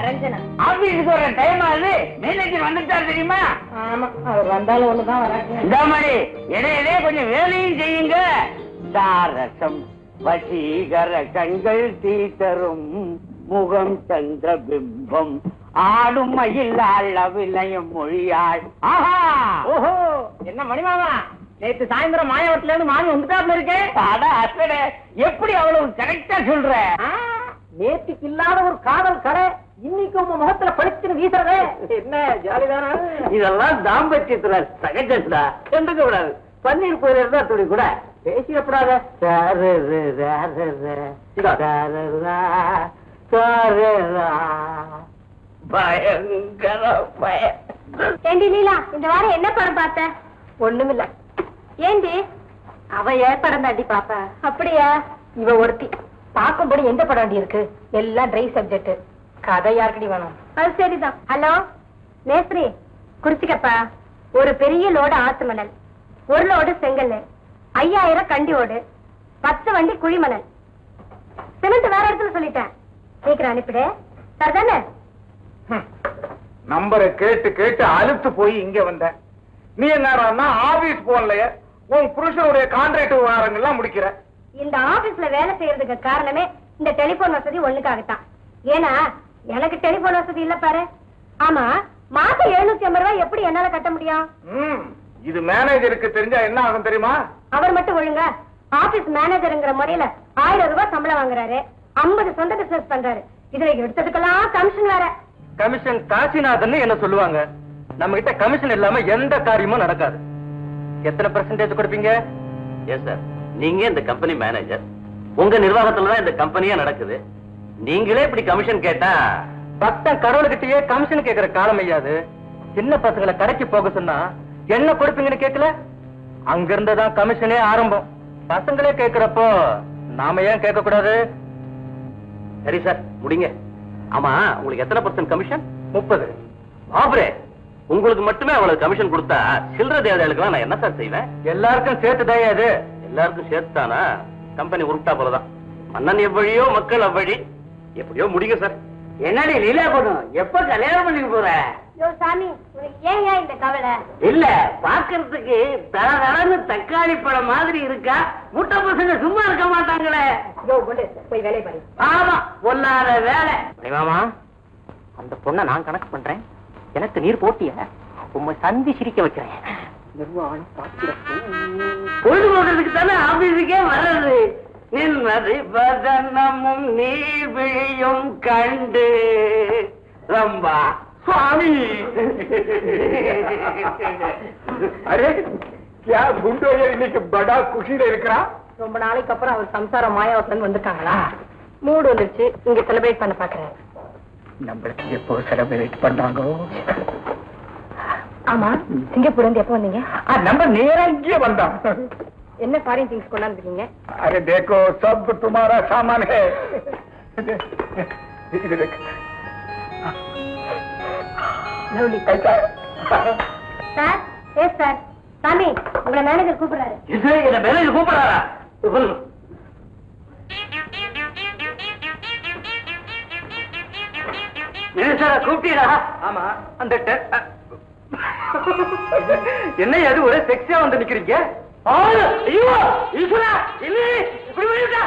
ரஞ்சனா. ஆபீஸுக்கு வர டைம் ஆகுது. மேனேஜர் வந்துட்டாரு தெரியுமா? ஆமா, அவர் வந்தாலும் ஒண்ணுதான் வராங்க. இந்த மாதிரி இடையிலே கொஞ்சம் வேலையும் செய்யுங்க. சாரசம் வசீகர கண்கள் தீத்தரும் முகம் சந்திர பிம்பம் ஆடும் மயில் வினயம் மொழியாள். ஆஹா ஓஹோ, என்ன மணிமாமா, நேற்று சாயந்தரம் மாயவரத்துல இருந்து மாமி வந்துட்டாப்ல இருக்கேன். எப்படி அவ்வளவு கரெக்டா சொல்ற? நேற்றுக்கு இல்லாத ஒரு காதல் கரை இன்னைக்கு உங்க முகத்துல பளிச்சுன்னு வீசுறதே என்ன ஜாலிதானா? இதெல்லாம் தாம்பத்தியத்துல சகஜா கண்டுக்க கூடாது. பன்னீர் போய் இருந்தா துணி கூட பேசிடப்படாத. பயங்கர பயம். ஏண்டி லீலா, இந்த வாரம் என்ன படம் பார்த்த? ஒண்ணுமில்ல. ஏண்டி? அவ ஏற்படம் தாண்டி பாப்பா. அப்படியா? இவ ஒருத்தி பாக்கும்படி எந்த படம் இருக்கு? எல்லாம் ட்ரை சப்ஜெக்ட். கதை யாருக்கடி வேணும்? அது சரிதான். ஹலோ மேஸ்திரி, குறிச்சிக்கப்பா. ஒரு பெரிய லோடு ஆத்து மணல், ஒரு லோடு செங்கல், 5000 கண்டி ஓடு, 10 வண்டி குழிமணல், சிமெண்ட் வேற இடத்துல சொல்லிட்டேன். சீக்கிரம் அனுப்பிடு. சரிதானே? நம்பரை கேட்டு கேட்டு அழுத்து போய் இங்க வந்த. நீ என்ன ஆபீஸ் போன்லயே உன் புருஷனுடைய கான்ட்ராக்ட் விவகாரங்கள்லாம் முடிக்கிற. இந்த ஆபீஸ்ல வேலை செய்யறதுக்கு காரணமே இந்த டெலிபோன் வசதி ஒண்ணுக்காகத்தான். ஏன்னா எனக்கு டெலிபோன் வசதி இல்ல பாரு. ஆமா, மாசம் 750 ரூபாய் எப்படி என்னால கட்ட முடியும்? இது மேனேஜருக்கு தெரிஞ்சா என்ன ஆகும் தெரியுமா? அவர் மட்டும் ஒழுங்க ஆபீஸ் மேனேஜர்ங்கிற முறையில 1000 ரூபாய் சம்பளம் வாங்குறாரு, 50 சொந்த பிசினஸ் பண்றாரு. இதுல எடுத்ததுக்கெல்லாம் கமிஷன் வேற. கமிஷன் காசிநாதன் என்ன சொல்லுவாங்க? நம்ம கிட்ட கமிஷன் இல்லாம எந்த காரியமும் நடக்காது. எத்தனை பெர்சன்டேஜ் கொடுப்பீங்க? எஸ் சார், நீங்க இந்த கம்பெனி மேனேஜர், உங்க நிர்வாகத்துலதான் இந்த கம்பெனியா நடக்குது. நீங்களே இப்படி கமிஷன் கேட்டா பக்தன் கடவுள்கிட்டயே கமிஷன் கேட்கிற காலம் ஐயாது. சின்ன பசங்களை கடைக்கு போக சொன்னா என்ன கொடுப்பீங்கன்னு கேட்கல. அங்க இருந்துதான் கமிஷனே ஆரம்பம். பசங்களே கேட்கிறப்போ நாம ஏன் கேட்க கூடாது? சரி சார், முடிங்க. ஆமா, உங்களுக்கு எத்தனை % கமிஷன்? 30. ஆபரே, உங்களுக்கு மட்டுமே அவ்வளவு கமிஷன் கொடுத்தா சில்லற தேவதைகளுக்கு நான் என்ன சார் செய்வேன்? எல்லாருக்கும் சேர்த்துதான் அது. எல்லாருக்கும் சேர்த்தானா கம்பெனி உருட்டா போலதான். மன்னன் எவ்வழியோ மக்கள் அவ்வழி. எப்படியோ முடிங்க சார். என்னடி லீலா பண்ணும், எப்ப கல்யாணம் பண்ணிக்க போற? யோ சாமி, உனக்கு ஏன் இந்த கவலை? இல்ல, பாக்குறதுக்கு தளதளன்னு தக்காளி பழம் மாதிரி இருக்கா. முட்டை பசங்க சும்மா இருக்க மாட்டாங்களே. போய் வேலை பாரு. ஆமா, பொல்லாத வேலை. மாமா, அந்த பொண்ணை நான் கணக்கு பண்றேன். எனக்கு நீர் போட்டிய உண்மை சந்தி சிரிக்க வைக்கிறேன். நிர்வாணம் பொழுதுபோக்குறதுக்கு தானே ஆபீஸுக்கே வர்றது. நின்மதி பதனமும் நீர் விழியும் கண்டு ரம்பா சுவாமி. அரே क्या गुंडो ये இன்னைக்கு बड़ा खुशीல இருக்கறா. ரொம்ப நாளைக்கு அப்புறம் அவர் சம்சாரம் மாயாவத்தன் வந்துட்டாங்களா? மூடு வந்துருச்சு. இங்க செலிப்ரேட் பண்ண பாக்குறேன். நம்மளுக்கு எப்போ செலிப்ரேட் பண்ணாங்க? ஆமா, சிங்கப்பூர்ல இருந்து எப்போ வந்தீங்க? நம்ம நேரா இங்கே வந்தோம். என்ன ஃபாரின் திங்ஸ் கொண்டாந்துருக்கீங்க? अरे देखो सब तुम्हारा सामान है. इधर देख. லவ்லி. Sir, yes sir. சாமி, உங்களை மேனேஜர் கூப்பிடுறாரு. இது என்ன மேனேஜர் கூப்பிடுறாரா? மேனேஜரா கூப்பிட்டீரா? ஆமா, அந்த என்ன அது ஒரே செக்ஸியா வந்து நிக்கிறீங்க? ஐயோ ஈஸ்வரா, இல்ல இப்படி பண்ணிட்டா.